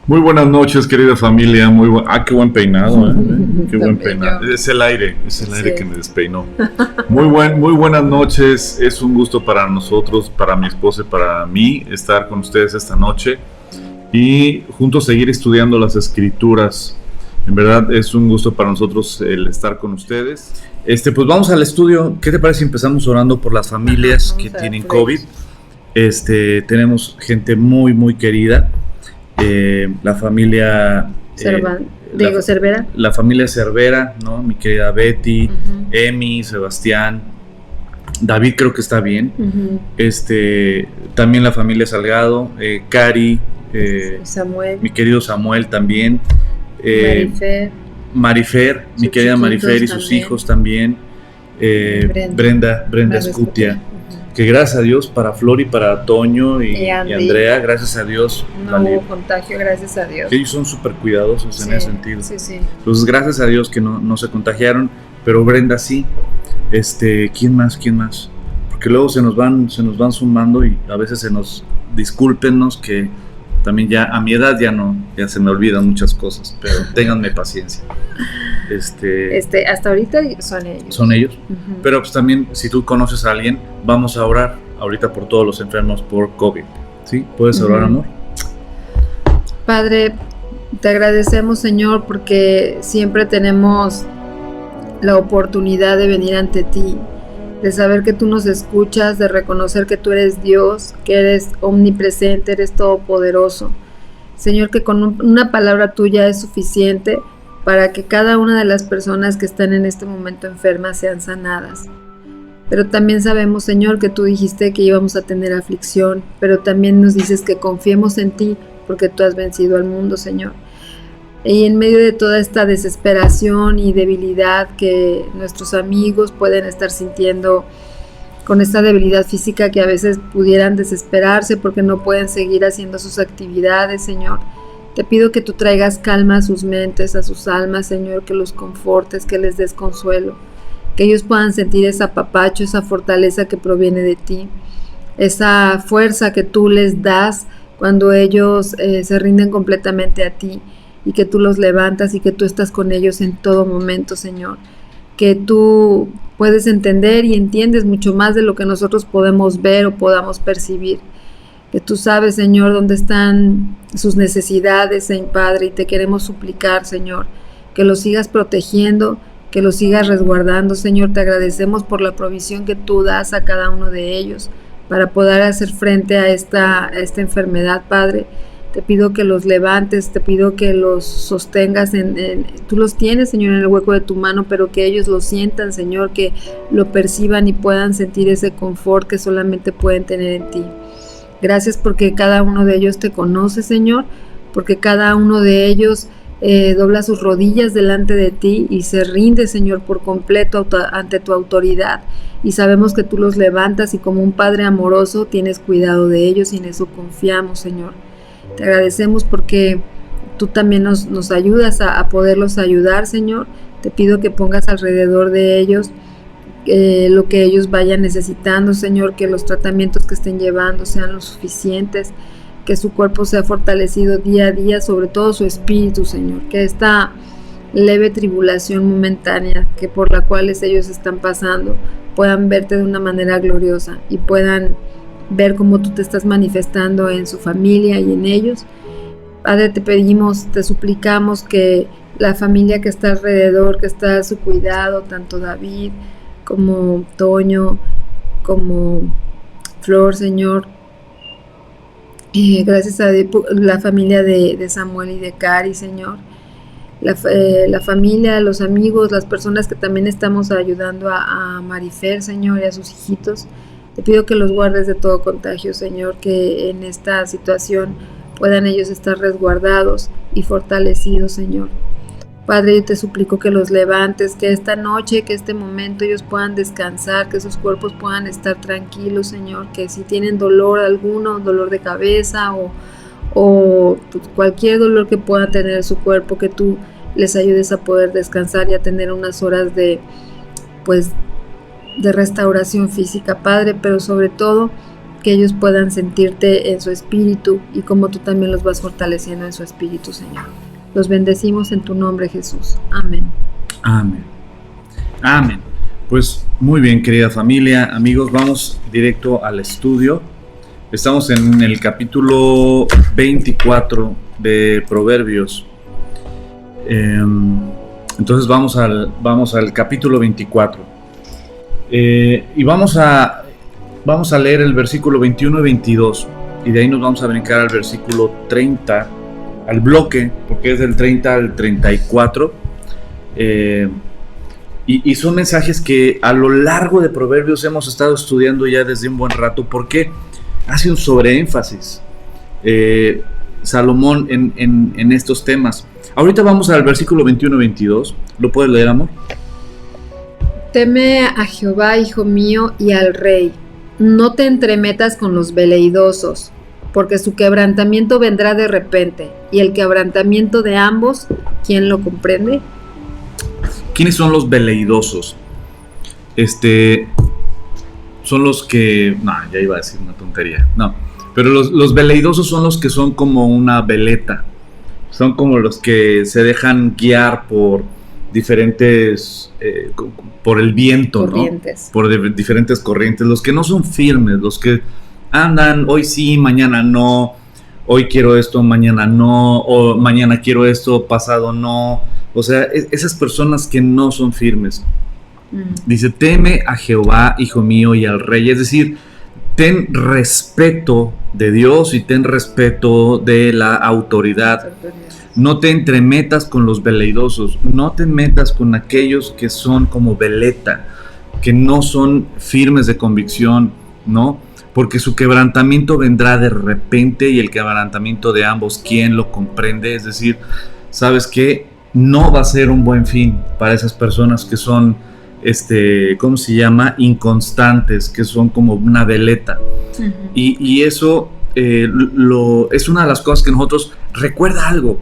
Muy buenas noches, querida familia. Qué buen peinado, ¿eh? Qué Te buen peinó. peinado. Es el aire Sí. que me despeinó. Muy buenas noches. Es un gusto para nosotros, para mi esposa y para mí estar con ustedes esta noche y juntos seguir estudiando las escrituras. En verdad es un gusto para nosotros el estar con ustedes. Pues vamos al estudio. ¿Qué te parece si empezamos orando por las familias que Vamos a tienen por COVID? ellos. Tenemos gente muy querida. La familia Cervera. la familia Cervera, ¿no? Mi querida Betty, Ujú. Emi, Sebastián, David creo que está bien. Ujú. También la familia Salgado, Cari, Samuel, mi querido Samuel también, Marifer, Marifer, mi sus querida Marifer y chiquitos sus también. hijos también, Brenda Escutia. Que gracias a Dios para Flori, para Toño y Andrea, gracias a Dios. No hubo contagio, gracias a Dios. Que ellos son súper cuidadosos en ese sentido. Sí. Entonces, gracias a Dios que no se contagiaron, pero Brenda sí. ¿Quién más? Porque luego se nos van sumando y a veces discúlpenos que también ya a mi edad ya se me olvidan muchas cosas, pero ténganme paciencia. Hasta ahorita son ellos. Uh-huh. Pero pues también, si tú conoces a alguien, vamos a orar ahorita por todos los enfermos por COVID. ¿Sí? ¿Puedes orar, amor? Padre, te agradecemos, Señor, porque siempre tenemos la oportunidad de venir ante ti, de saber que tú nos escuchas, de reconocer que tú eres Dios, que eres omnipresente, eres todopoderoso. Señor, que con una palabra tuya es suficiente para que cada una de las personas que están en este momento enfermas sean sanadas. Pero también sabemos, Señor, que tú dijiste que íbamos a tener aflicción, pero también nos dices que confiemos en ti, porque tú has vencido al mundo, Señor. Y en medio de toda esta desesperación y debilidad que nuestros amigos pueden estar sintiendo, con esta debilidad física que a veces pudieran desesperarse porque no pueden seguir haciendo sus actividades, Señor, te pido que tú traigas calma a sus mentes, a sus almas, Señor, que los confortes, que les des consuelo, que ellos puedan sentir ese apapacho, esa fortaleza que proviene de ti, esa fuerza que tú les das cuando ellos se rinden completamente a ti y que tú los levantas y que tú estás con ellos en todo momento, Señor, que tú puedes entender y entiendes mucho más de lo que nosotros podemos ver o podamos percibir, que tú sabes, Señor, dónde están sus necesidades, Padre, y te queremos suplicar, Señor, que los sigas protegiendo, que los sigas resguardando, Señor. Te agradecemos por la provisión que tú das a cada uno de ellos para poder hacer frente a esta enfermedad, Padre. Te pido que los levantes, te pido que los sostengas, tú los tienes, Señor, en el hueco de tu mano, pero que ellos lo sientan, Señor, que lo perciban y puedan sentir ese confort que solamente pueden tener en ti. Gracias porque cada uno de ellos te conoce, Señor, porque cada uno de ellos dobla sus rodillas delante de ti y se rinde, Señor, por completo ante tu autoridad. Y sabemos que tú los levantas y como un Padre amoroso tienes cuidado de ellos y en eso confiamos, Señor. Te agradecemos porque tú también nos ayudas a poderlos ayudar, Señor. Te pido que pongas alrededor de ellos lo que ellos vayan necesitando, Señor, que los tratamientos que estén llevando sean lo suficientes, que su cuerpo sea fortalecido día a día, sobre todo su espíritu, Señor, que esta leve tribulación momentánea que por la cual ellos están pasando puedan verte de una manera gloriosa y puedan ver cómo tú te estás manifestando en su familia y en ellos. Padre, te pedimos, te suplicamos que la familia que está alrededor, que está a su cuidado, tanto David como Toño, como Flor, Señor, gracias a la familia de Samuel y de Cari, Señor, la familia, los amigos, las personas que también estamos ayudando a Marifer, Señor, y a sus hijitos. Te pido que los guardes de todo contagio, Señor, que en esta situación puedan ellos estar resguardados y fortalecidos, Señor. Padre, yo te suplico que los levantes, que esta noche, que este momento ellos puedan descansar, que sus cuerpos puedan estar tranquilos, Señor, que si tienen dolor alguno, dolor de cabeza o cualquier dolor que pueda tener su cuerpo, que tú les ayudes a poder descansar y a tener unas horas de restauración física, Padre, pero sobre todo que ellos puedan sentirte en su espíritu y como tú también los vas fortaleciendo en su espíritu, Señor. Los bendecimos en tu nombre, Jesús. Amén. Amén. Amén. Pues muy bien, querida familia, amigos, vamos directo al estudio. Estamos en el capítulo 24 de Proverbios. Entonces vamos al capítulo 24. Y vamos a leer el versículo 21 y 22. Y de ahí nos vamos a brincar al versículo 30, al bloque, porque es del 30 al 34. Y son mensajes que a lo largo de Proverbios hemos estado estudiando ya desde un buen rato, porque hace un sobreénfasis Salomón en estos temas. Ahorita vamos al versículo 21 y 22. ¿Lo puedes leer, amor? Teme a Jehová, hijo mío, y al rey. No te entremetas con los veleidosos, porque su quebrantamiento vendrá de repente, y el quebrantamiento de ambos, ¿quién lo comprende? ¿Quiénes son los veleidosos? Son los que... No, ya iba a decir una tontería. No, pero los veleidosos son los que son como una veleta. Son como los que se dejan guiar por diferentes... por el viento, corrientes, ¿no? Por diferentes corrientes. Los que no son firmes, los que andan hoy sí, mañana no. Hoy quiero esto, mañana no. O mañana quiero esto, pasado no. O sea, esas personas que no son firmes. Dice, teme a Jehová, hijo mío, y al rey. Es decir, ten respeto de Dios y ten respeto de la autoridad. No te entremetas con los veleidosos. No te metas con aquellos que son como veleta, que no son firmes de convicción, ¿no? Porque su quebrantamiento vendrá de repente y el quebrantamiento de ambos, ¿quién lo comprende? Es decir, ¿sabes qué? No va a ser un buen fin para esas personas que son, ¿cómo se llama? Inconstantes, que son como una veleta. Uh-huh. Y eso es una de las cosas que nosotros... Recuerda algo,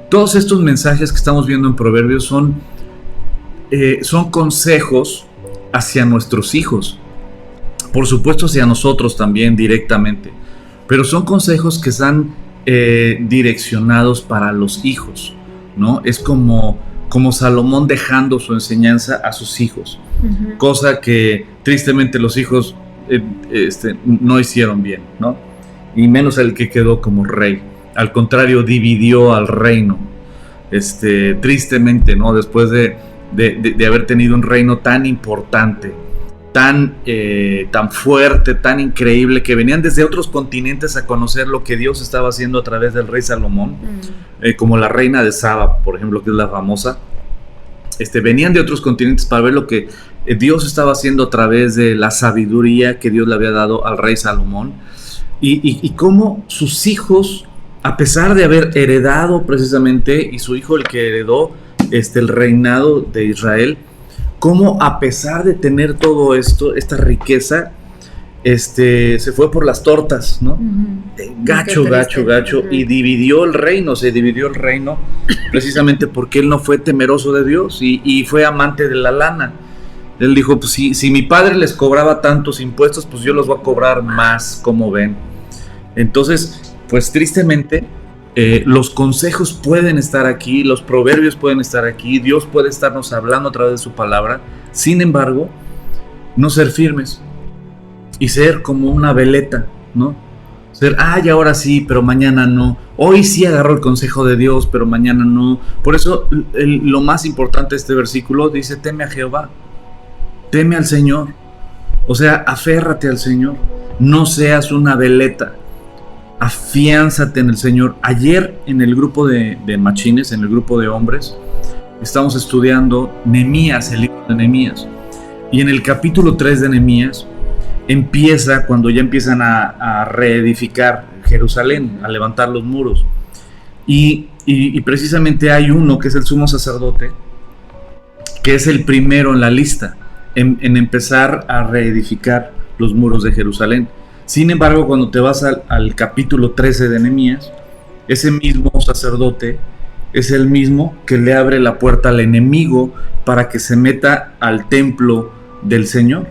todos estos mensajes que estamos viendo en Proverbios son consejos hacia nuestros hijos. Por supuesto hacia nosotros también directamente. Pero son consejos que están direccionados para los hijos, ¿no? Es como Salomón dejando su enseñanza a sus hijos, uh-huh. Cosa que tristemente los hijos no hicieron bien, ¿no? Y menos el que quedó como rey. Al contrario, dividió al reino, tristemente, ¿no? Después de haber tenido un reino tan importante, tan fuerte, tan increíble, que venían desde otros continentes a conocer lo que Dios estaba haciendo a través del rey Salomón, como la reina de Saba, por ejemplo, que es la famosa. Venían de otros continentes para ver lo que Dios estaba haciendo a través de la sabiduría que Dios le había dado al rey Salomón, y cómo sus hijos, a pesar de haber heredado precisamente, y su hijo el que heredó el reinado de Israel, cómo a pesar de tener todo esto, esta riqueza, se fue por las tortas, ¿no? Uh-huh. Gacho, uh-huh. Y dividió el reino, precisamente porque él no fue temeroso de Dios y fue amante de la lana. Él dijo, pues si mi padre les cobraba tantos impuestos, pues yo los voy a cobrar más, como ven. Entonces, pues tristemente, los consejos pueden estar aquí, los proverbios pueden estar aquí, Dios puede estarnos hablando a través de su palabra. Sin embargo, no ser firmes y ser como una veleta, ¿no? Ser, y ahora sí, pero mañana no. Hoy sí agarró el consejo de Dios, pero mañana no. Por eso lo más importante de este versículo dice, teme a Jehová, teme al Señor. O sea, aférrate al Señor, no seas una veleta. Afiánzate en el Señor. Ayer en el grupo de machines, en el grupo de hombres, estamos estudiando Nehemías, el libro de Nehemías. Y en el capítulo 3 de Nehemías empieza cuando ya empiezan a reedificar Jerusalén, a levantar los muros. Y precisamente hay uno que es el sumo sacerdote, que es el primero en la lista en empezar a reedificar los muros de Jerusalén. Sin embargo, cuando te vas al capítulo 13 de Nehemías, ese mismo sacerdote es el mismo que le abre la puerta al enemigo para que se meta al templo del Señor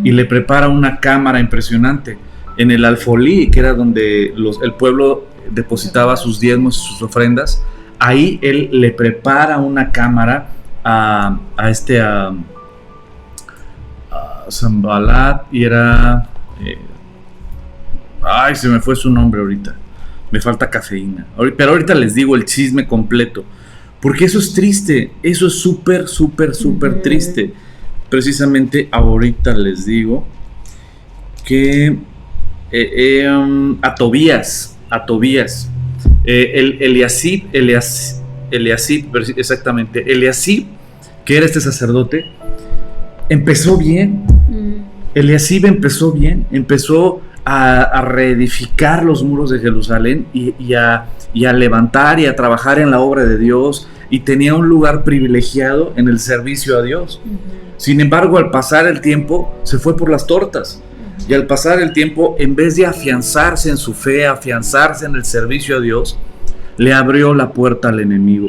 y le prepara una cámara impresionante. en el alfolí, que era donde el pueblo depositaba sus diezmos y sus ofrendas. Ahí él le prepara una cámara a Sanbalat, y era se me fue su nombre ahorita, me falta cafeína, pero ahorita les digo el chisme completo, porque eso es triste, eso es súper triste. Precisamente ahorita les digo que a Tobías, Eliasib, exactamente, Eliasib, que era este sacerdote, empezó bien. Eliasib empezó bien, empezó a reedificar los muros de Jerusalén y a levantar y a trabajar en la obra de Dios, y tenía un lugar privilegiado en el servicio a Dios. Sin embargo, al pasar el tiempo, se fue por las tortas. Y al pasar el tiempo, en vez de afianzarse en su fe, afianzarse en el servicio a Dios, le abrió la puerta al enemigo.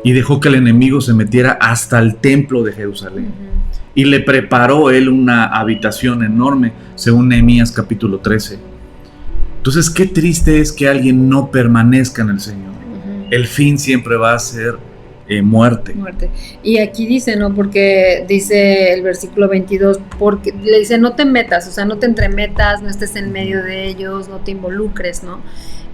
Y dejó que el enemigo se metiera hasta el templo de Jerusalén. Y le preparó él una habitación enorme, según Nehemías capítulo 13. Entonces, qué triste es que alguien no permanezca en el Señor. El fin siempre va a ser muerte. Y aquí dice, ¿no? Porque dice el versículo 22, porque le dice, no te metas, o sea, no te entremetas, no estés en medio de ellos, no te involucres, ¿no?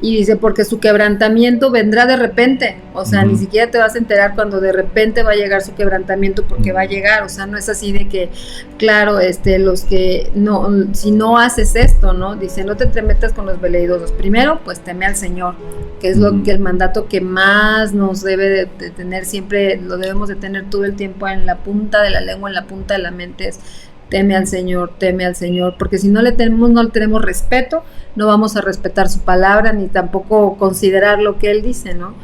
Y dice, porque su quebrantamiento vendrá de repente, o sea, ni siquiera te vas a enterar cuando de repente va a llegar su quebrantamiento, porque va a llegar, o sea, no es así de que, claro, los que, no, si no haces esto, ¿no? Dice, no te entremetas con los veleidosos, primero, pues teme al Señor, que es lo que el mandato que más nos debe de tener, siempre lo debemos de tener todo el tiempo en la punta de la lengua, en la punta de la mente, es teme al Señor, porque si no le tenemos respeto, no vamos a respetar su palabra, ni tampoco considerar lo que Él dice, ¿no?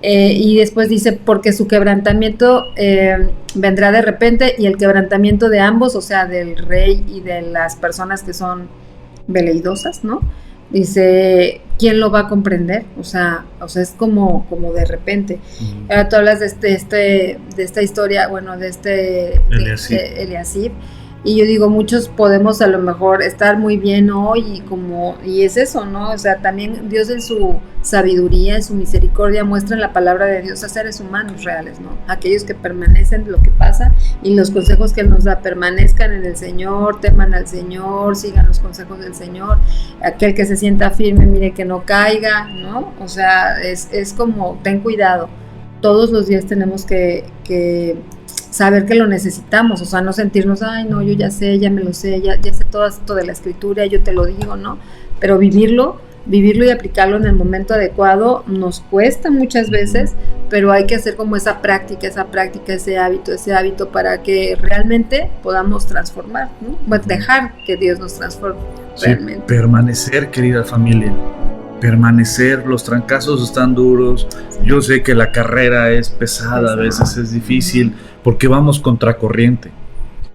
Y después dice, porque su quebrantamiento vendrá de repente, y el quebrantamiento de ambos, o sea, del rey y de las personas que son veleidosas, ¿no? Dice, ¿quién lo va a comprender? O sea es como de repente. Ahora tú hablas de esta historia, bueno, de Eliasib. Y yo digo, muchos podemos a lo mejor estar muy bien hoy y es eso, ¿no? O sea, también Dios en su sabiduría, en su misericordia, muestra en la palabra de Dios a seres humanos reales, ¿no? Aquellos que permanecen de lo que pasa, y los consejos que Él nos da, permanezcan en el Señor, teman al Señor, sigan los consejos del Señor. Aquel que se sienta firme, mire que no caiga, ¿no? O sea, es como, ten cuidado. Todos los días tenemos que saber que lo necesitamos, o sea, no sentirnos, ay, no, yo ya sé, ya me lo sé, ya sé todo esto de la escritura, yo te lo digo, ¿no? Pero vivirlo y aplicarlo en el momento adecuado nos cuesta muchas veces, pero hay que hacer como esa práctica, ese hábito para que realmente podamos transformar, ¿no? Pues dejar que Dios nos transforme realmente. Sí, permanecer, querida familia. Permanecer, los trancazos están duros, yo sé que la carrera es pesada, a veces es difícil, porque vamos contracorriente,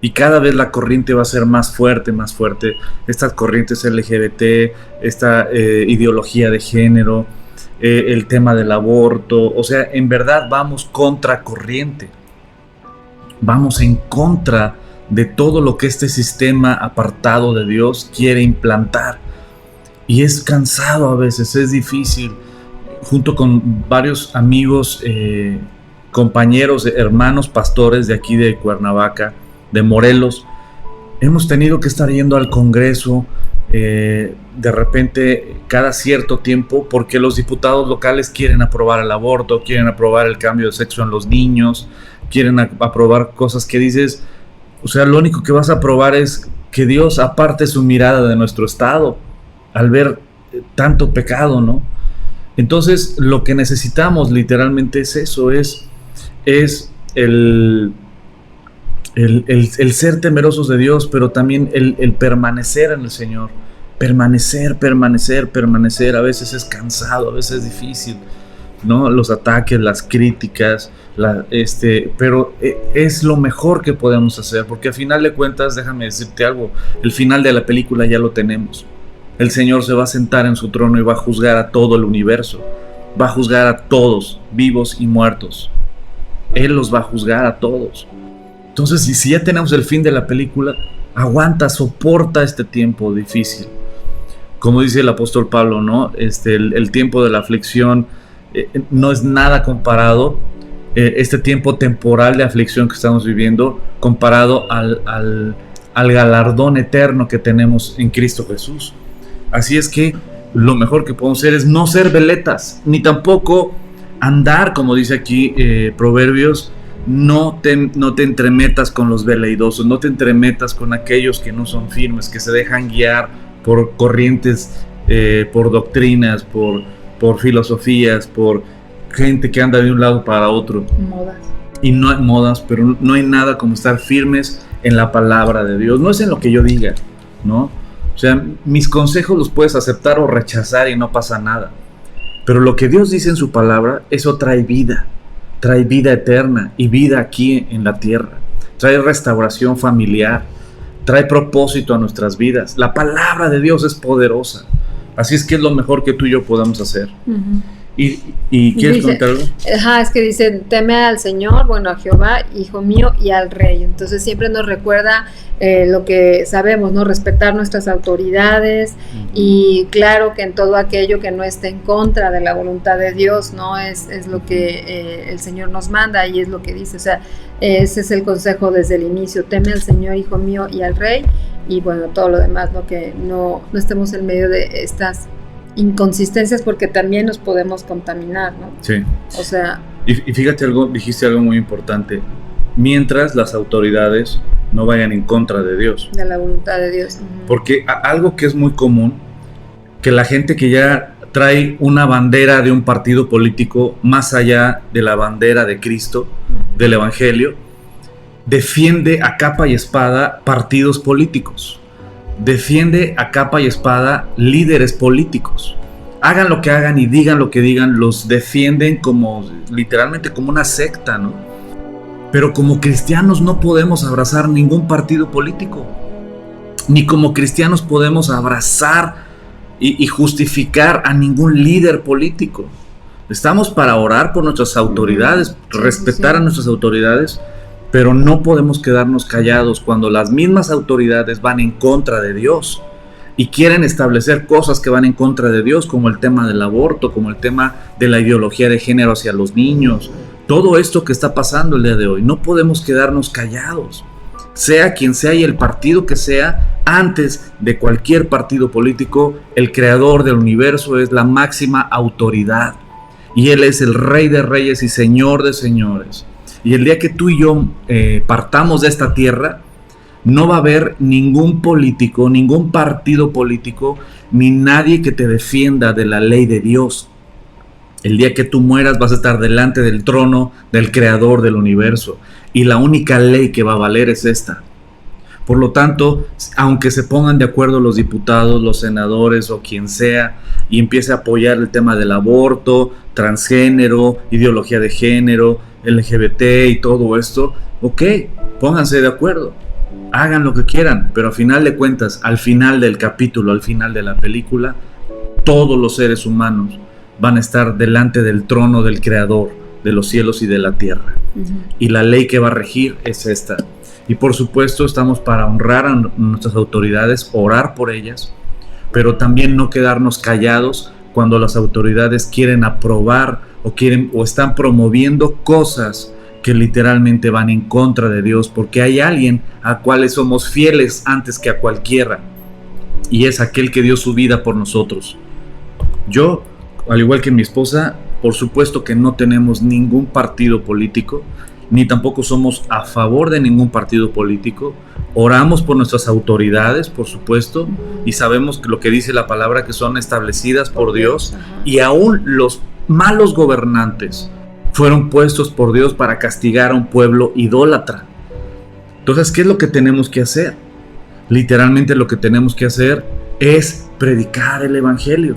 y cada vez la corriente va a ser más fuerte, estas corrientes LGBT, esta ideología de género, el tema del aborto, o sea, en verdad vamos contracorriente, vamos en contra de todo lo que este sistema apartado de Dios quiere implantar. Y es cansado a veces, es difícil. Junto con varios amigos, compañeros, hermanos pastores de aquí de Cuernavaca, de Morelos, hemos tenido que estar yendo al Congreso de repente cada cierto tiempo, porque los diputados locales quieren aprobar el aborto, quieren aprobar el cambio de sexo en los niños, quieren aprobar cosas que dices, o sea, lo único que vas a aprobar es que Dios aparte su mirada de nuestro estado al ver tanto pecado, ¿no? Entonces, lo que necesitamos literalmente es eso, es el ser temerosos de Dios, pero también el permanecer en el Señor. Permanecer. A veces es cansado, a veces es difícil, ¿no? Los ataques, las críticas, pero es lo mejor que podemos hacer, porque al final de cuentas, déjame decirte algo, el final de la película ya lo tenemos. El Señor se va a sentar en su trono y va a juzgar a todo el universo. Va a juzgar a todos, vivos y muertos. Él los va a juzgar a todos. Entonces, si ya tenemos el fin de la película, aguanta, soporta este tiempo difícil. Como dice el apóstol Pablo, ¿no? El tiempo de la aflicción no es nada comparado, este tiempo temporal de aflicción que estamos viviendo, comparado al galardón eterno que tenemos en Cristo Jesús. Así es que lo mejor que podemos hacer es no ser veletas, ni tampoco andar, como dice aquí Proverbios, no te entremetas con los veleidosos, no te entremetas con aquellos que no son firmes, que se dejan guiar por corrientes, por doctrinas, por filosofías, por gente que anda de un lado para otro. Modas. Y no hay modas, pero no hay nada como estar firmes en la palabra de Dios. No es en lo que yo diga, ¿no? O sea, mis consejos los puedes aceptar o rechazar y no pasa nada. Pero lo que Dios dice en su palabra, eso trae vida eterna y vida aquí en la tierra. Trae restauración familiar, trae propósito a nuestras vidas. La palabra de Dios es poderosa. Así es que es lo mejor que tú y yo podamos hacer. Uh-huh. ¿Y quieres contar algo? Es que dice, teme al Señor, bueno, a Jehová, hijo mío, y al rey. Entonces siempre nos recuerda lo que sabemos, ¿no? Respetar nuestras autoridades, y claro que en todo aquello que no esté en contra de la voluntad de Dios, ¿no? Es lo que el Señor nos manda, y es lo que dice. O sea, ese es el consejo desde el inicio: teme al Señor, hijo mío, y al rey. Y bueno, todo lo demás, ¿no? Que no estemos en medio de estas inconsistencias, porque también nos podemos contaminar, ¿no? Sí. O sea... Y fíjate dijiste algo muy importante. Mientras las autoridades no vayan en contra de Dios. De la voluntad de Dios. Uh-huh. Porque algo que es muy común, que la gente que ya trae una bandera de un partido político más allá de la bandera de Cristo, uh-huh, del Evangelio, defiende a capa y espada partidos políticos. Defiende a capa y espada líderes políticos. Hagan lo que hagan y digan lo que digan, los defienden como literalmente como una secta, ¿no? Pero como cristianos no podemos abrazar ningún partido político, ni como cristianos podemos abrazar y justificar a ningún líder político. Estamos para orar por nuestras autoridades, respetar a nuestras autoridades, pero no podemos quedarnos callados cuando las mismas autoridades van en contra de Dios y quieren establecer cosas que van en contra de Dios, como el tema del aborto, como el tema de la ideología de género hacia los niños. Todo esto que está pasando el día de hoy, no podemos quedarnos callados. Sea quien sea y el partido que sea, antes de cualquier partido político, el creador del universo es la máxima autoridad. Y Él es el Rey de Reyes y Señor de Señores. Y el día que tú y yo partamos de esta tierra, no va a haber ningún político, ningún partido político, ni nadie que te defienda de la ley de Dios. El día que tú mueras vas a estar delante del trono del Creador del universo. Y la única ley que va a valer es esta. Por lo tanto, aunque se pongan de acuerdo los diputados, los senadores o quien sea, y empiece a apoyar el tema del aborto, transgénero, ideología de género, LGBT y todo esto, ok, pónganse de acuerdo, hagan lo que quieran, pero al final de cuentas, al final del capítulo, al final de la película, todos los seres humanos van a estar delante del trono del Creador de los cielos y de la tierra. Uh-huh. Y la ley que va a regir es esta. Y por supuesto estamos para honrar a nuestras autoridades, orar por ellas, pero también no quedarnos callados cuando las autoridades quieren aprobar o están promoviendo cosas que literalmente van en contra de Dios, porque hay alguien a cual somos fieles antes que a cualquiera, y es aquel que dio su vida por nosotros. Yo, al igual que mi esposa, por supuesto que no tenemos ningún partido político, ni tampoco somos a favor de ningún partido político. Oramos por nuestras autoridades, por supuesto, y sabemos que lo que dice la palabra, que son establecidas por Dios, y aún los malos gobernantes fueron puestos por Dios para castigar a un pueblo idólatra. Entonces, ¿qué es lo que tenemos que hacer? Literalmente lo que tenemos que hacer es predicar el Evangelio,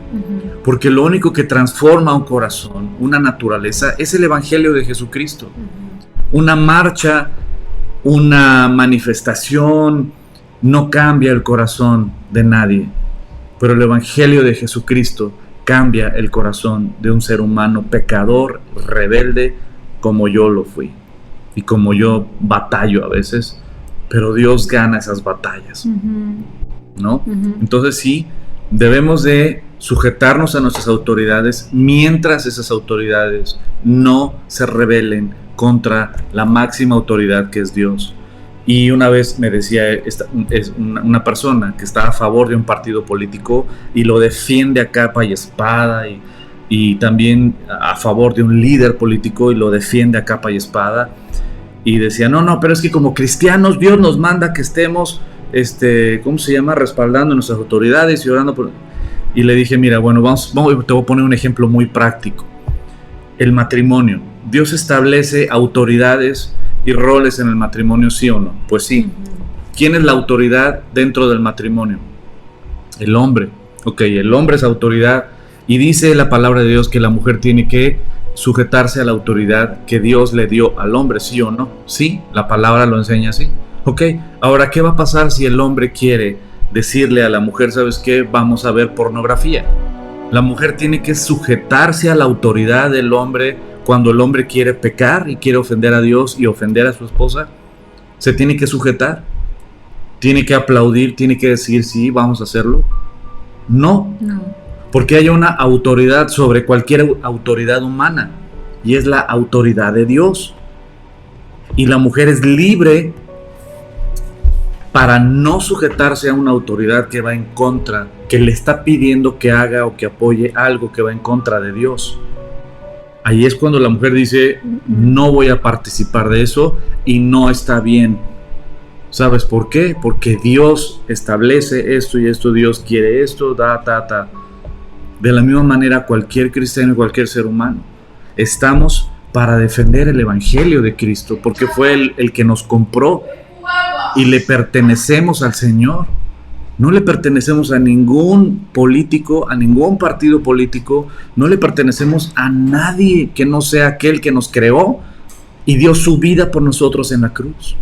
porque lo único que transforma un corazón, una naturaleza, es el Evangelio de Jesucristo. Una marcha, una manifestación no cambia el corazón de nadie, pero el Evangelio de Jesucristo cambia el corazón de un ser humano pecador, rebelde, como yo lo fui y como yo batallo a veces pero Dios gana esas batallas, ¿no? Entonces sí, debemos de sujetarnos a nuestras autoridades mientras esas autoridades no se rebelen contra la máxima autoridad que es Dios. Y una vez me decía una persona que está a favor de un partido político y lo defiende a capa y espada, y también a favor de un líder político y lo defiende a capa y espada, y decía, no, pero es que como cristianos Dios nos manda que estemos, ¿cómo se llama?, respaldando nuestras autoridades y orando por... Y le dije, mira, bueno, te voy a poner un ejemplo muy práctico. El matrimonio. Dios establece autoridades y roles en el matrimonio, ¿sí o no? Pues sí. ¿Quién es la autoridad dentro del matrimonio? El hombre. Ok, el hombre es autoridad, y dice la palabra de Dios que la mujer tiene que sujetarse a la autoridad que Dios le dio al hombre, ¿sí o no? Sí, la palabra lo enseña así. Ok, ahora, ¿qué va a pasar si el hombre quiere decirle a la mujer, ¿sabes qué? Vamos a ver pornografía. La mujer tiene que sujetarse a la autoridad del hombre cuando el hombre quiere pecar y quiere ofender a Dios y ofender a su esposa. Se tiene que sujetar, tiene que aplaudir, tiene que decir, sí, vamos a hacerlo. No, porque hay una autoridad sobre cualquier autoridad humana, y es la autoridad de Dios. Y la mujer es libre para no sujetarse a una autoridad que va en contra, que le está pidiendo que haga o que apoye algo que va en contra de Dios. Ahí es cuando la mujer dice, no voy a participar de eso y no está bien. ¿Sabes por qué? Porque Dios establece esto y esto, Dios quiere esto, De la misma manera, cualquier cristiano y cualquier ser humano, estamos para defender el evangelio de Cristo, porque fue el que nos compró, y le pertenecemos al Señor. No le pertenecemos a ningún político, a ningún partido político, no le pertenecemos a nadie que no sea aquel que nos creó y dio su vida por nosotros en la cruz.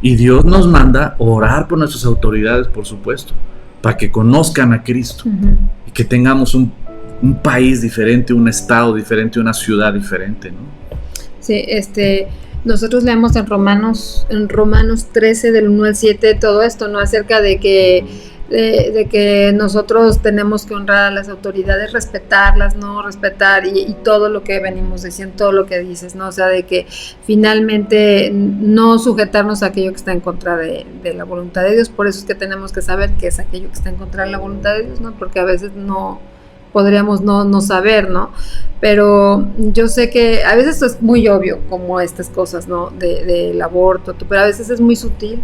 Y Dios nos manda orar por nuestras autoridades, por supuesto, para que conozcan a Cristo y que tengamos un país diferente, un estado diferente, una ciudad diferente, ¿no? Sí, nosotros leemos en Romanos 13 del 1 al 7 todo esto, ¿no? Acerca de que nosotros tenemos que honrar a las autoridades, respetarlas, ¿no? Respetar y todo lo que venimos diciendo, todo lo que dices, ¿no? O sea, de que finalmente no sujetarnos a aquello que está en contra de la voluntad de Dios. Por eso es que tenemos que saber qué es aquello que está en contra de la voluntad de Dios, ¿no? Porque a veces podríamos no saber, ¿no? Pero yo sé que a veces es muy obvio, como estas cosas, ¿no? Del aborto, pero a veces es muy sutil,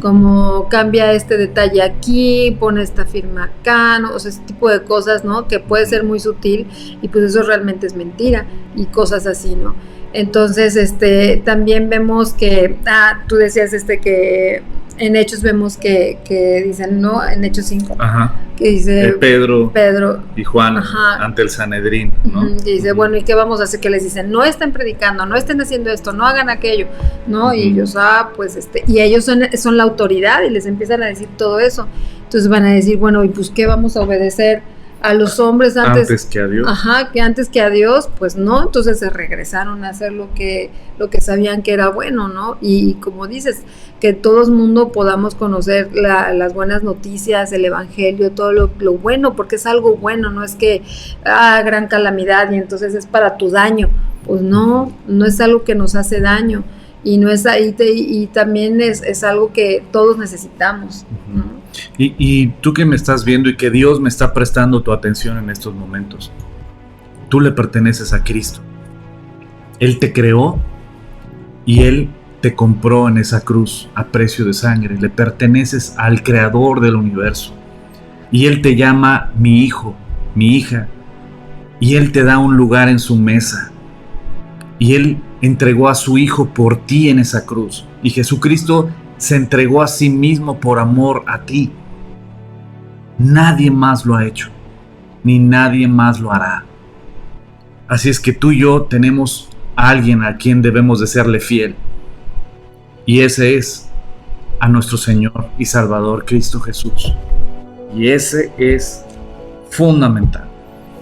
como cambia este detalle aquí, pone esta firma acá, ¿no? O sea, ese tipo de cosas, ¿no? Que puede ser muy sutil, y pues eso realmente es mentira, y cosas así, ¿no? Entonces, también vemos que, tú decías que en Hechos vemos que dicen, ¿no? En Hechos 5, que dice Pedro y Juan ante el Sanedrín, ¿no? Y dice, bueno, ¿y qué vamos a hacer? Que les dicen, no estén predicando, no estén haciendo esto, no hagan aquello, ¿no? Y ellos, y ellos son la autoridad, y les empiezan a decir todo eso. Entonces van a decir, bueno, ¿y pues qué vamos a obedecer a los hombres antes que a Dios? Que antes que a Dios, pues no. Entonces se regresaron a hacer lo que sabían que era bueno, ¿no? Y como dices, que todo el mundo podamos conocer las buenas noticias, el evangelio, todo lo bueno, porque es algo bueno, no es que gran calamidad y entonces es para tu daño. Pues no es algo que nos hace daño, y no es ahí, y también es algo que todos necesitamos, ¿no? Y tú que me estás viendo y que Dios me está prestando tu atención en estos momentos, tú le perteneces a Cristo. Él te creó y Él te compró en esa cruz a precio de sangre. Le perteneces al Creador del universo, y Él te llama mi hijo, mi hija, y Él te da un lugar en su mesa, y Él entregó a su hijo por ti en esa cruz, y Jesucristo se entregó a sí mismo por amor a ti. Nadie más lo ha hecho, ni nadie más lo hará. Así es que tú y yo tenemos a alguien a quien debemos de serle fiel, y ese es a nuestro Señor y Salvador Cristo Jesús. Y ese es fundamental.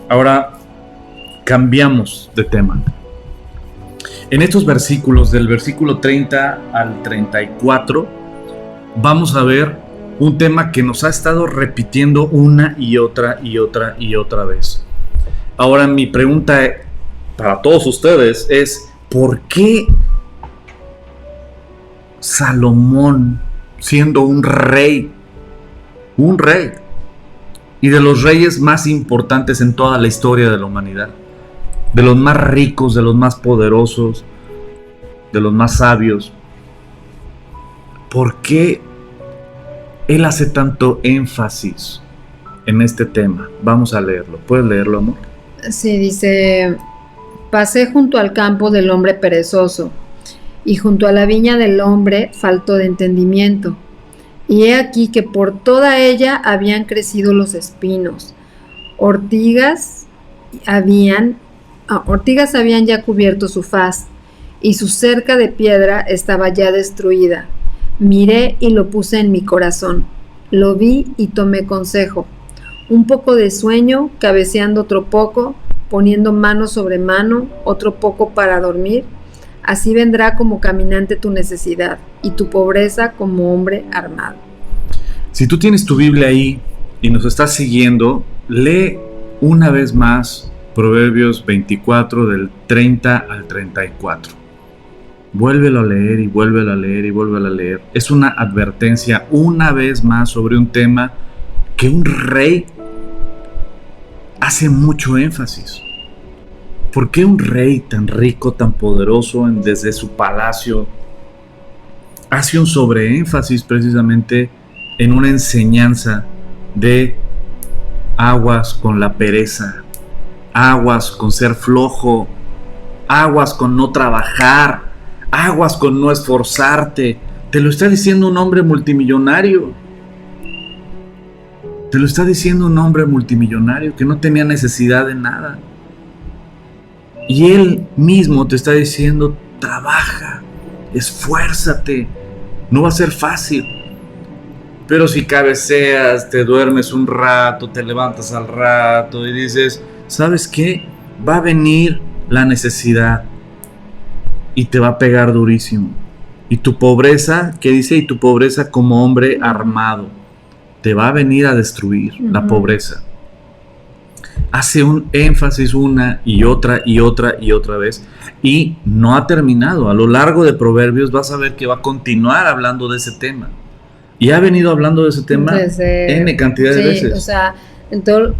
Ahora cambiamos de tema. En estos versículos, del versículo 30 al 34, vamos a ver un tema que nos ha estado repitiendo una y otra y otra y otra vez. Ahora mi pregunta para todos ustedes es, ¿por qué Salomón, siendo un rey, y de los reyes más importantes en toda la historia de la humanidad, de los más ricos, de los más poderosos, de los más sabios, ¿por qué él hace tanto énfasis en este tema? Vamos a leerlo. ¿Puedes leerlo, amor? Sí, dice: pasé junto al campo del hombre perezoso, y junto a la viña del hombre falto de entendimiento. Y he aquí que por toda ella habían crecido los espinos, ortigas habían ya cubierto su faz, y su cerca de piedra estaba ya destruida. Miré y lo puse en mi corazón, lo vi y tomé consejo. Un poco de sueño, cabeceando otro poco, poniendo mano sobre mano, otro poco para dormir. Así vendrá como caminante tu necesidad, y tu pobreza como hombre armado. Si tú tienes tu Biblia ahí y nos estás siguiendo, lee una vez más Proverbios 24 del 30 al 34. Vuélvelo a leer y vuélvelo a leer y vuélvelo a leer. Es una advertencia una vez más sobre un tema que un rey hace mucho énfasis. ¿Por qué un rey tan rico, tan poderoso, desde su palacio, hace un sobreénfasis precisamente en una enseñanza de aguas con la pereza, aguas con ser flojo, aguas con no trabajar, aguas con no esforzarte? Te lo está diciendo un hombre multimillonario. Te lo está diciendo un hombre multimillonario que no tenía necesidad de nada. Y él mismo te está diciendo: trabaja, esfuérzate, no va a ser fácil. Pero si cabeceas, te duermes un rato, te levantas al rato y dices: ¿sabes qué? Va a venir la necesidad y te va a pegar durísimo. Y tu pobreza, ¿qué dice? Y tu pobreza como hombre armado te va a venir a destruir. La pobreza. Hace un énfasis una y otra y otra y otra vez, y no ha terminado. A lo largo de Proverbios vas a ver que va a continuar hablando de ese tema, y ha venido hablando de ese tema N cantidad de veces. O sea, en todo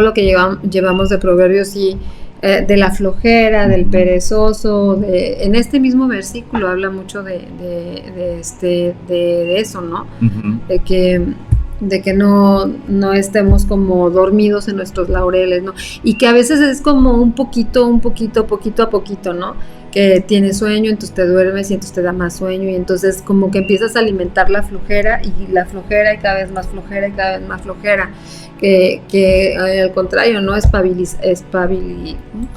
lo que llevamos de Proverbios, y de la flojera, del perezoso, en este mismo versículo habla mucho de eso, ¿no? De que no estemos como dormidos en nuestros laureles, ¿no? Y que a veces es como un poquito a poquito, ¿no? Que tienes sueño, entonces te duermes y entonces te da más sueño, y entonces como que empiezas a alimentar la flojera y cada vez más flojera y cada vez más flojera, que al contrario, ¿no?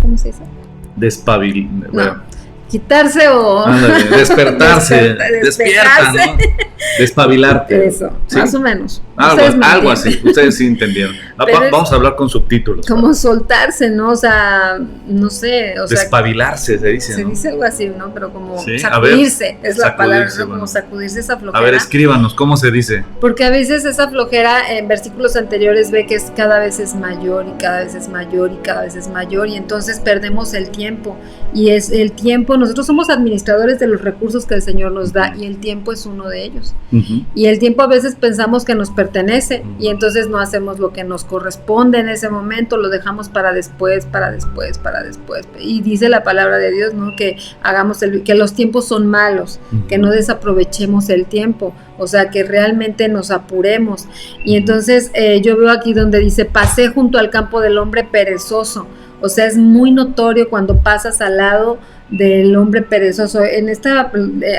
¿Cómo se dice? Bueno. Quitarse o... Ándale, despertarse, despierta, ¿no? Despabilarte. Eso, sí, más o menos. Algo así, ustedes sí entendieron. Vamos a hablar con subtítulos. Como soltarse, ¿no? O sea, no sé. Despabilarse se dice, ¿no? Se dice algo así, ¿no? Pero como ¿sí? Sacudirse, es la palabra, ¿no? Bueno. Como sacudirse esa flojera. A ver, escríbanos, ¿cómo se dice? Porque a veces esa flojera, en versículos anteriores, ve que cada vez es mayor y cada vez es mayor y cada vez es mayor, y entonces perdemos el tiempo. Y es el tiempo, nosotros somos administradores de los recursos que el Señor nos da, y el tiempo es uno de ellos. Y el tiempo a veces pensamos que nos pertenece, y entonces no hacemos lo que nos corresponde en ese momento, lo dejamos para después. Y dice la palabra de Dios, ¿no? Que que los tiempos son malos, que no desaprovechemos el tiempo, o sea, que realmente nos apuremos. Y entonces yo veo aquí donde dice: pasé junto al campo del hombre perezoso. O sea, es muy notorio cuando pasas al lado del hombre perezoso.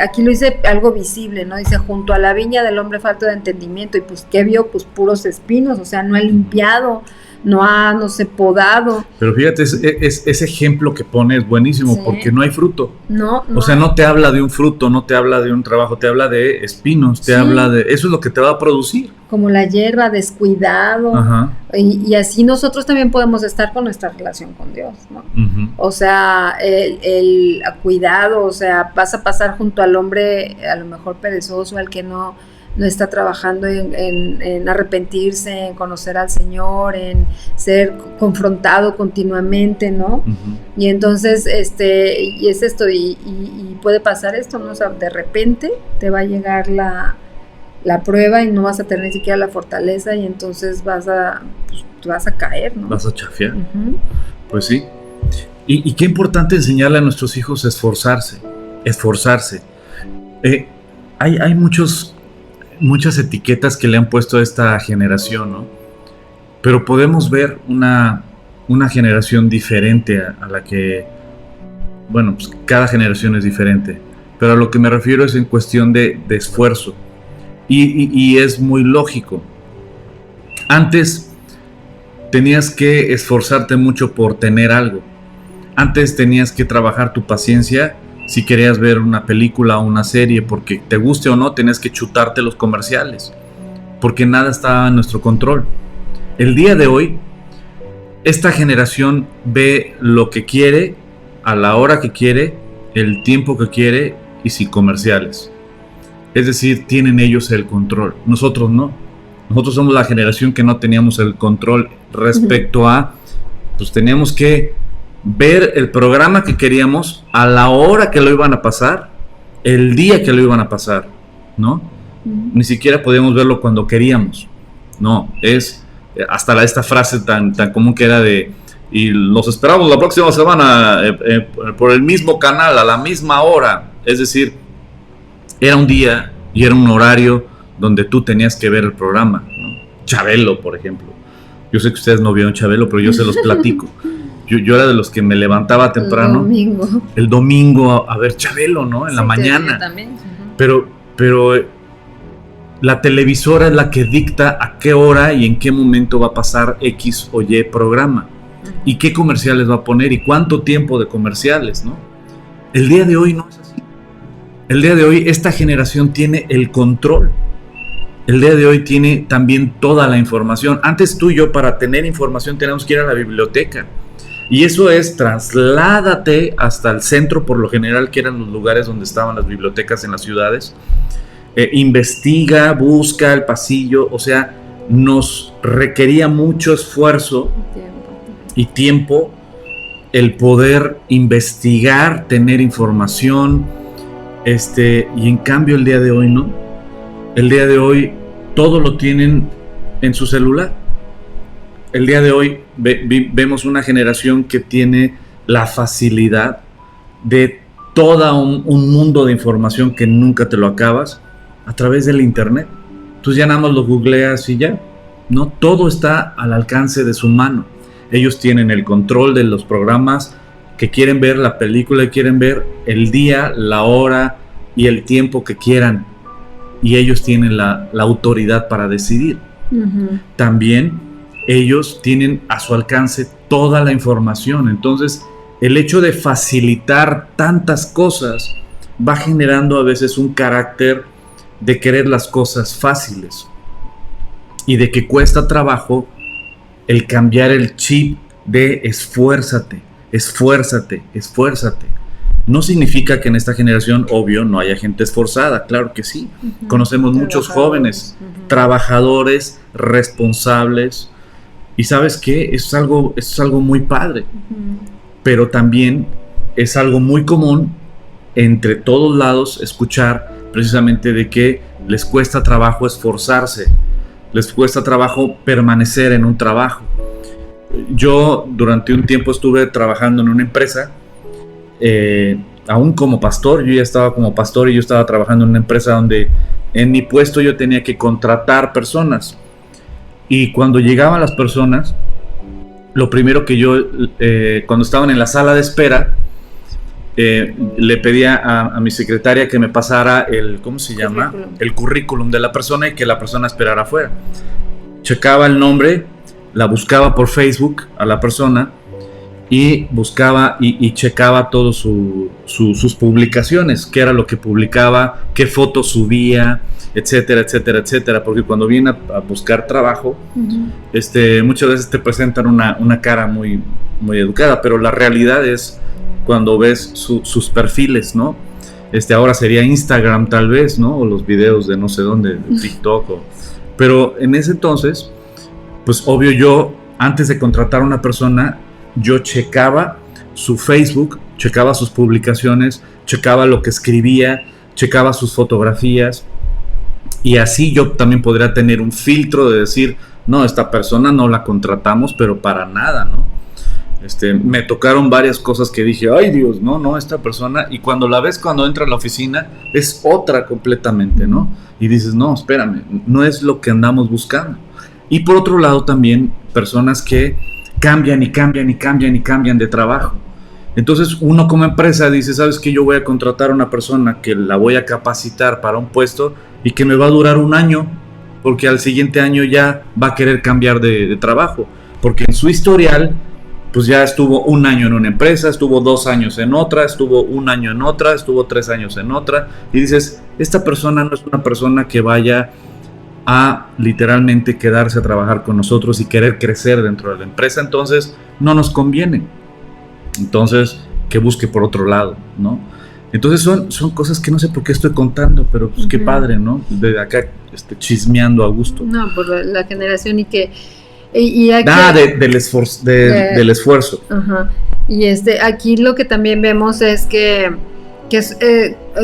Aquí lo dice algo visible, ¿no? Dice: junto a la viña del hombre falto de entendimiento. Y pues, ¿qué vio? Pues puros espinos, o sea, no ha limpiado no sé, podado. Pero fíjate, ese ejemplo que pone es buenísimo, sí, porque no hay fruto. No. O sea, no te habla de un fruto, no te habla de un trabajo, te habla de espinos, te habla de... Eso es lo que te va a producir. Como la hierba, descuidado. Ajá. Y así nosotros también podemos estar con nuestra relación con Dios, ¿no? Uh-huh. O sea, el cuidado, o sea, vas a pasar junto al hombre a lo mejor perezoso, al que no está trabajando en arrepentirse, en conocer al Señor, en ser confrontado continuamente, ¿no? Uh-huh. Y entonces, y es esto, y puede pasar esto, ¿no? O sea, de repente te va a llegar la prueba y no vas a tener ni siquiera la fortaleza, y entonces vas a caer, ¿no? Vas a chafear. Uh-huh. Pues sí. Y qué importante enseñarle a nuestros hijos a esforzarse. Hay muchas etiquetas que le han puesto a esta generación, ¿no? Pero podemos ver una generación diferente a la que, bueno, pues cada generación es diferente, pero a lo que me refiero es en cuestión de esfuerzo, y es muy lógico. Antes tenías que esforzarte mucho por tener algo. Antes tenías que trabajar tu paciencia. Si querías ver una película o una serie, porque te guste o no, tenías que chutarte los comerciales, porque nada estaba en nuestro control. El día de hoy, esta generación ve lo que quiere, a la hora que quiere, el tiempo que quiere y sin comerciales. Es decir, tienen ellos el control. Nosotros no. Nosotros somos la generación que no teníamos el control respecto a, pues teníamos que ver el programa que queríamos a la hora que lo iban a pasar, el día que lo iban a pasar, ¿no? Uh-huh. Ni siquiera podíamos verlo cuando queríamos. No, es hasta esta frase tan común que era de, y los esperamos la próxima semana por el mismo canal, a la misma hora. Es decir, era un día y era un horario donde tú tenías que ver el programa, ¿no? Chabelo, por ejemplo. Yo sé que ustedes no vieron Chabelo, pero yo se los platico. Yo era de los que me levantaba temprano el domingo a ver Chabelo, ¿no? En la mañana. Yo también. Uh-huh. Pero la televisora es la que dicta a qué hora y en qué momento va a pasar X o Y programa. Uh-huh. Y qué comerciales va a poner y cuánto tiempo de comerciales, ¿no? El día de hoy no es así. El día de hoy esta generación tiene el control. El día de hoy tiene también toda la información. Antes tú y yo, para tener información, teníamos que ir a la biblioteca. Y eso es, trasládate hasta el centro, por lo general, que eran los lugares donde estaban las bibliotecas en las ciudades. Investiga, busca el pasillo, o sea, nos requería mucho esfuerzo y tiempo el poder investigar, tener información, y en cambio el día de hoy no. El día de hoy todo lo tienen en su celular. El día de hoy vemos una generación que tiene la facilidad de todo un mundo de información que nunca te lo acabas a través del internet. Tú ya nada más lo googleas y ya, ¿no? Todo está al alcance de su mano. Ellos tienen el control de los programas que quieren ver, la película que quieren ver, el día, la hora y el tiempo que quieran. Y ellos tienen la autoridad para decidir. Uh-huh. También ellos tienen a su alcance toda la información. Entonces, el hecho de facilitar tantas cosas va generando a veces un carácter de querer las cosas fáciles y de que cuesta trabajo el cambiar el chip de esfuérzate. No significa que en esta generación, obvio, no haya gente esforzada, claro que sí. Uh-huh. Conocemos muchos jóvenes, uh-huh, trabajadores, responsables. Y ¿sabes qué? Eso es algo muy padre. Uh-huh. Pero también es algo muy común entre todos lados escuchar precisamente de que les cuesta trabajo esforzarse, les cuesta trabajo permanecer en un trabajo. Yo durante un tiempo estuve trabajando en una empresa, aún como pastor. Yo ya estaba como pastor y yo estaba trabajando en una empresa donde en mi puesto yo tenía que contratar personas. Y cuando llegaban las personas, lo primero que yo, cuando estaban en la sala de espera, le pedía a mi secretaria que me pasara el, ¿cómo se llama? El currículum de la persona y que la persona esperara afuera. Checaba el nombre, la buscaba por Facebook a la persona y buscaba y checaba todas sus publicaciones, qué era lo que publicaba, qué fotos subía, etcétera, etcétera, etcétera, porque cuando viene a buscar trabajo, muchas veces te presentan una cara muy, muy educada, pero la realidad es cuando ves sus perfiles, ¿no? Ahora sería Instagram tal vez, ¿no? O los videos de no sé dónde, de TikTok, pero en ese entonces, pues obvio yo, antes de contratar a una persona, yo checaba su Facebook, checaba sus publicaciones, checaba lo que escribía, checaba sus fotografías, y así yo también podría tener un filtro de decir, no, esta persona no la contratamos, pero para nada, ¿no? Me tocaron varias cosas que dije, ay Dios, no, esta persona, y cuando la ves cuando entra a la oficina, es otra completamente, ¿no? Y dices, no, espérame, no es lo que andamos buscando. Y por otro lado también, personas que cambian y cambian y cambian y cambian de trabajo. Entonces uno como empresa dice, ¿sabes qué? Yo voy a contratar a una persona que la voy a capacitar para un puesto y que me va a durar un año, porque al siguiente año ya va a querer cambiar de trabajo, porque en su historial pues ya estuvo un año en una empresa, estuvo 2 años en otra, estuvo 1 año en otra, estuvo 3 años en otra, y dices, esta persona no es una persona que vaya a literalmente quedarse a trabajar con nosotros y querer crecer dentro de la empresa, entonces no nos conviene. Entonces, que busque por otro lado, ¿no? Entonces son cosas que no sé por qué estoy contando, pero pues qué padre, ¿no? De acá chismeando a gusto. No, por la generación y que... del esfuerzo. Ajá. Y aquí lo que también vemos es que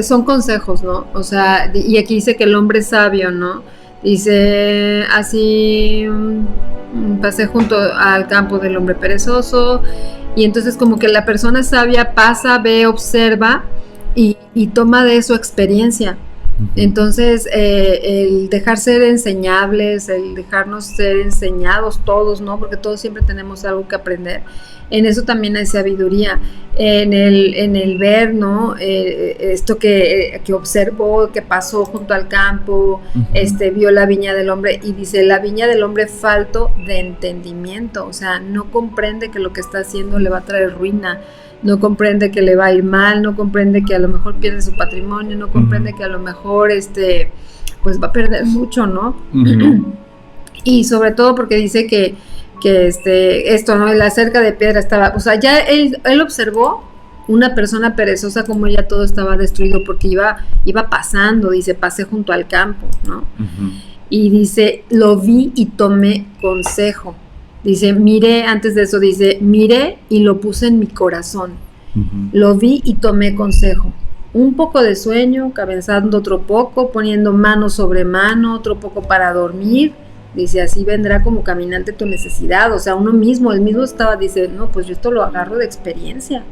son consejos, ¿no? O sea, y aquí dice que el hombre es sabio, ¿no? Dice así, pasé junto al campo del hombre perezoso, y entonces como que la persona sabia pasa, ve, observa y toma de su experiencia. Entonces el dejar ser enseñables, el dejarnos ser enseñados todos, ¿no? Porque todos siempre tenemos algo que aprender. En eso también hay sabiduría, en el ver, ¿no? Esto que observó, que pasó junto al campo, vio la viña del hombre y dice, la viña del hombre falto de entendimiento, o sea, no comprende que lo que está haciendo le va a traer ruina, no comprende que le va a ir mal, no comprende que a lo mejor pierde su patrimonio, no comprende que a lo mejor pues va a perder mucho, ¿no? Y sobre todo porque dice que esto, ¿no? La cerca de piedra estaba, o sea, ya él observó una persona perezosa como ya todo estaba destruido porque iba pasando, dice, pasé junto al campo, ¿no? Y dice, lo vi y tomé consejo. Dice, miré, antes de eso dice, miré y lo puse en mi corazón. Lo vi y tomé consejo. Un poco de sueño, cabezando otro poco, poniendo mano sobre mano, otro poco para dormir. Dice, así vendrá como caminante tu necesidad. O sea, él mismo estaba, dice, no, pues yo esto lo agarro de experiencia.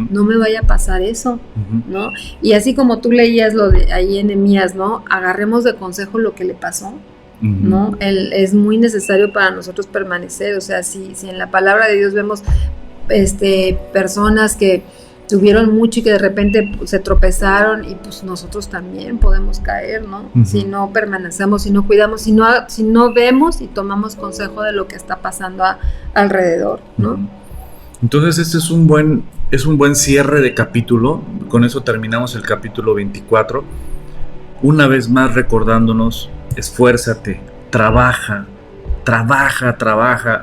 No me vaya a pasar eso, ¿no? Y así como tú leías lo de ahí en Nehemías, ¿no? Agarremos de consejo lo que le pasó. ¿No? Es muy necesario para nosotros permanecer, o sea, si en la palabra de Dios vemos personas que tuvieron mucho y que de repente se tropezaron y pues nosotros también podemos caer, ¿no? Si no permanecemos, si no cuidamos, si no vemos y tomamos consejo de lo que está pasando alrededor, ¿no? Entonces este es un buen cierre de capítulo. Con eso terminamos el capítulo 24, una vez más recordándonos: esfuérzate, trabaja.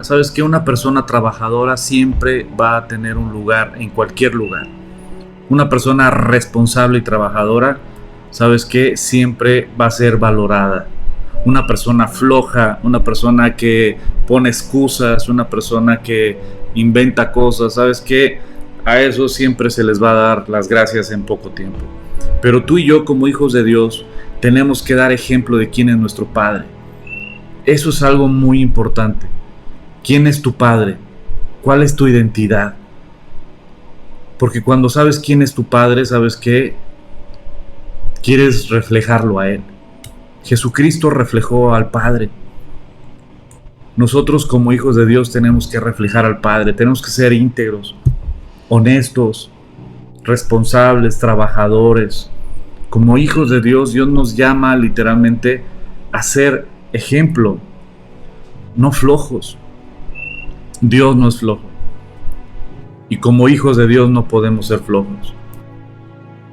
Sabes que una persona trabajadora siempre va a tener un lugar en cualquier lugar. Una persona responsable y trabajadora, sabes que siempre va a ser valorada. Una persona floja, una persona que pone excusas, una persona que inventa cosas, sabes que a eso siempre se les va a dar las gracias en poco tiempo. Pero tú y yo, como hijos de Dios, tenemos que dar ejemplo de quién es nuestro Padre. Eso es algo muy importante. ¿Quién es tu Padre? ¿Cuál es tu identidad? Porque cuando sabes quién es tu Padre, sabes que quieres reflejarlo a Él. Jesucristo reflejó al Padre. Nosotros como hijos de Dios tenemos que reflejar al Padre. Tenemos que ser íntegros, honestos, responsables, trabajadores. Como hijos de Dios, Dios nos llama literalmente a ser ejemplo, no flojos. Dios no es flojo. Y como hijos de Dios no podemos ser flojos.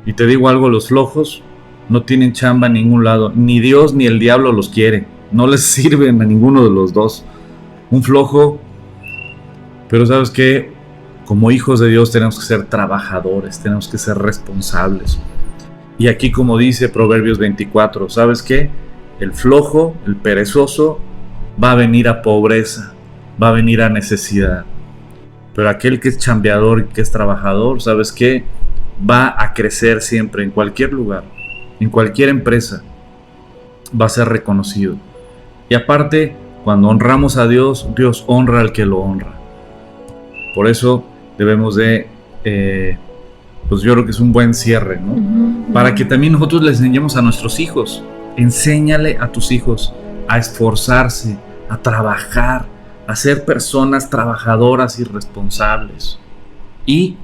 Y te digo algo, los flojos no tienen chamba en ningún lado. Ni Dios ni el diablo los quiere. No les sirven a ninguno de los dos. Un flojo. Pero ¿sabes qué? Como hijos de Dios tenemos que ser trabajadores, tenemos que ser responsables. Y aquí, como dice Proverbios 24, ¿sabes qué? El flojo, el perezoso, va a venir a pobreza, va a venir a necesidad. Pero aquel que es chambeador y que es trabajador, ¿sabes qué? Va a crecer siempre, en cualquier lugar, en cualquier empresa, va a ser reconocido. Y aparte, cuando honramos a Dios, Dios honra al que lo honra. Por eso debemos de, pues yo creo que es un buen cierre, ¿no? Para que también nosotros les enseñemos a nuestros hijos. Enséñale a tus hijos a esforzarse, a trabajar, a ser personas trabajadoras y responsables. Y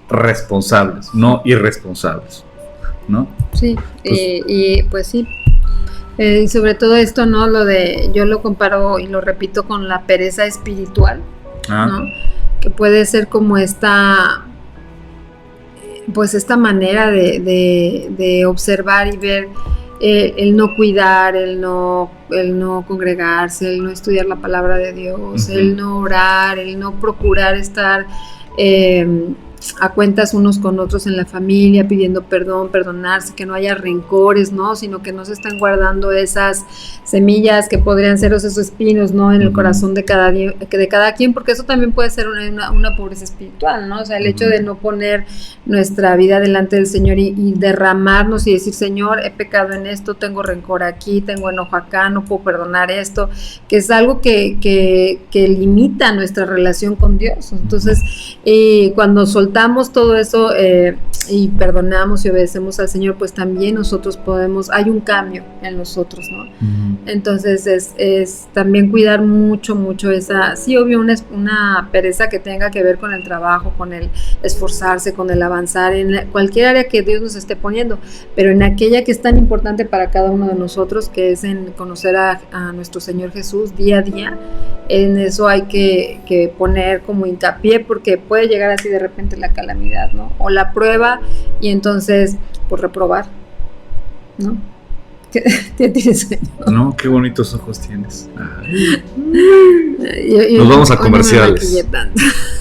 responsables, no irresponsables, ¿no? Sí, pues sí. Y sobre todo esto, ¿no? Yo lo comparo y lo repito con la pereza espiritual, ¿no? Que puede ser como esta manera de observar y ver el no cuidar, el no congregarse, el no estudiar la palabra de Dios, el no orar, el no procurar estar a cuentas unos con otros en la familia, pidiendo perdón, perdonarse, que no haya rencores, ¿no? Sino que no se están guardando esas semillas que podrían ser esos espinos, ¿no? En el corazón de cada quien, porque eso también puede ser una pobreza espiritual, ¿no? O sea, el hecho de no poner nuestra vida delante del Señor y derramarnos y decir, Señor, he pecado en esto, tengo rencor aquí, tengo enojo acá, no puedo perdonar esto, que es algo que limita nuestra relación con Dios. Entonces, cuando soltamos todo eso y perdonamos y obedecemos al Señor, pues también nosotros hay un cambio en nosotros, ¿no? Entonces es también cuidar mucho esa, sí, obvio, una pereza que tenga que ver con el trabajo, con el esforzarse, con el avanzar en cualquier área que Dios nos esté poniendo, pero en aquella que es tan importante para cada uno de nosotros, que es en conocer a nuestro Señor Jesús día a día. En eso hay que poner como hincapié, porque puede llegar así de repente la calamidad, ¿no? O la prueba, y entonces, pues reprobar, ¿no? ¿Qué tienes? No, qué bonitos ojos tienes. Nos vamos a comerciales.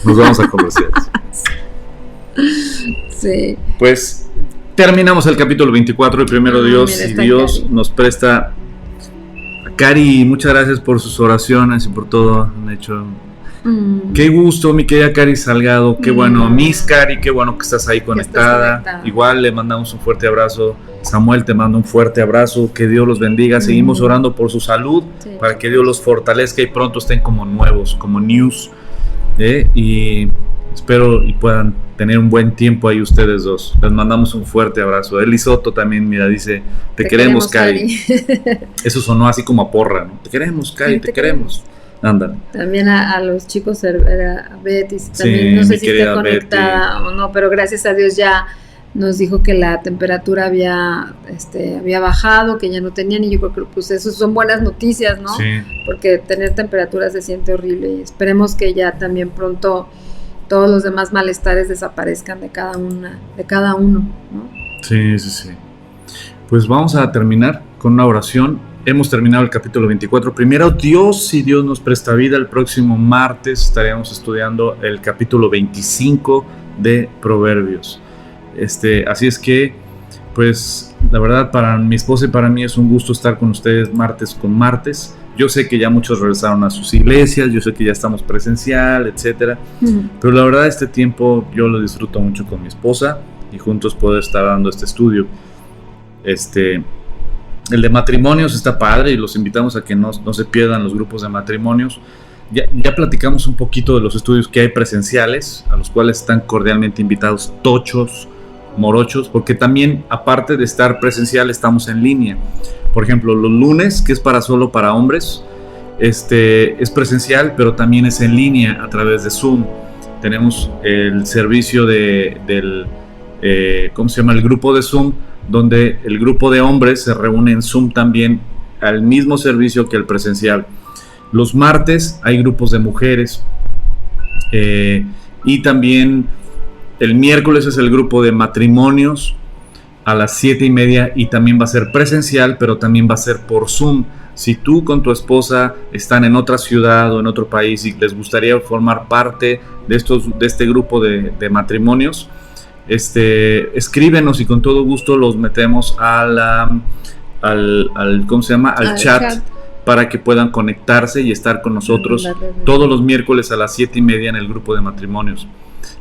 Nos vamos a comerciales. Sí. Pues terminamos el capítulo 24, el primero Dios, y Dios Cari nos presta. Cari, muchas gracias por sus oraciones y por todo. Han hecho. Qué gusto, mi querida Cari Salgado. Qué bueno, Miss Cari, qué bueno que estás ahí conectada. Igual le mandamos un fuerte abrazo. Samuel, te mando un fuerte abrazo. Que Dios los bendiga. Seguimos orando por su salud, para que Dios los fortalezca y pronto estén como nuevos, como news. Y espero y puedan tener un buen tiempo ahí ustedes dos. Les mandamos un fuerte abrazo. Eli Soto también, mira, dice, te queremos, Cari. Eso sonó así como a porra, ¿no? Te queremos, Cari, te queremos. Ándale. También a los chicos, a Betty, también no sé si está conectada Betty o no, pero gracias a Dios ya nos dijo que la temperatura había bajado, que ya no tenían, y yo creo que pues eso son buenas noticias, ¿no? Sí. Porque tener temperatura se siente horrible, y esperemos que ya también pronto todos los demás malestares desaparezcan de cada uno, ¿no? Sí. Pues vamos a terminar con una oración. Hemos terminado el capítulo 24. Primero Dios, si Dios nos presta vida, el próximo martes estaremos estudiando el capítulo 25 de Proverbios. Así es que, pues, la verdad, para mi esposa y para mí es un gusto estar con ustedes martes con martes. Yo sé que ya muchos regresaron a sus iglesias, yo sé que ya estamos presencial, etcétera. Pero la verdad, este tiempo yo lo disfruto mucho con mi esposa y juntos poder estar dando este estudio. El de matrimonios está padre y los invitamos a que no se pierdan los grupos de matrimonios. Ya platicamos un poquito de los estudios que hay presenciales, a los cuales están cordialmente invitados tochos, morochos, porque también, aparte de estar presencial, estamos en línea. Por ejemplo, los lunes, que es solo para hombres, es presencial, pero también es en línea a través de Zoom. Tenemos el servicio del ¿cómo se llama? El grupo de Zoom, donde el grupo de hombres se reúne en Zoom también al mismo servicio que el presencial. Los martes hay grupos de mujeres, y también el miércoles es el grupo de matrimonios a las 7:30, y también va a ser presencial, pero también va a ser por Zoom. Si tú con tu esposa están en otra ciudad o en otro país y les gustaría formar parte de este grupo de matrimonios, escríbenos y con todo gusto los metemos al ¿cómo se llama? Al chat, para que puedan conectarse y estar con nosotros todos los miércoles a las 7:30 en el grupo de matrimonios.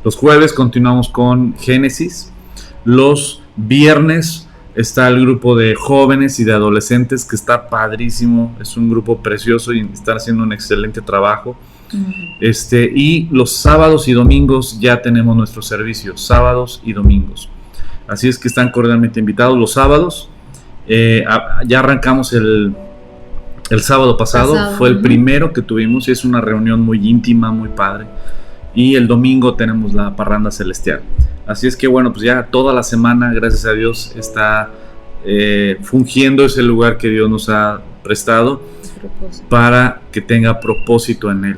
Los jueves continuamos con Génesis. Los viernes está el grupo de jóvenes y de adolescentes, que está padrísimo. Es un grupo precioso y están haciendo un excelente trabajo. Y los sábados y domingos ya tenemos nuestros servicios, sábados y domingos. Así es que están cordialmente invitados. Los sábados, ya arrancamos el sábado pasado, fue el primero que tuvimos, y es una reunión muy íntima, muy padre. Y el domingo tenemos la parranda celestial. Así es que bueno, pues ya toda la semana, gracias a Dios, está fungiendo ese lugar que Dios nos ha prestado para que tenga propósito en él.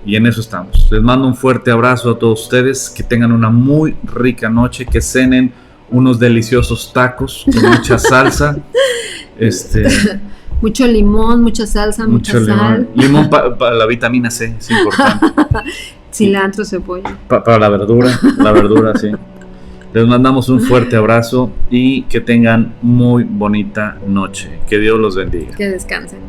Y en eso estamos. Les mando un fuerte abrazo a todos ustedes, que tengan una muy rica noche, que cenen unos deliciosos tacos con mucha salsa. Mucho limón, mucha salsa, mucha sal. Limón para la vitamina C, es importante. Cilantro, cebolla. Para la verdura, sí. Les mandamos un fuerte abrazo y que tengan muy bonita noche. Que Dios los bendiga. Que descansen.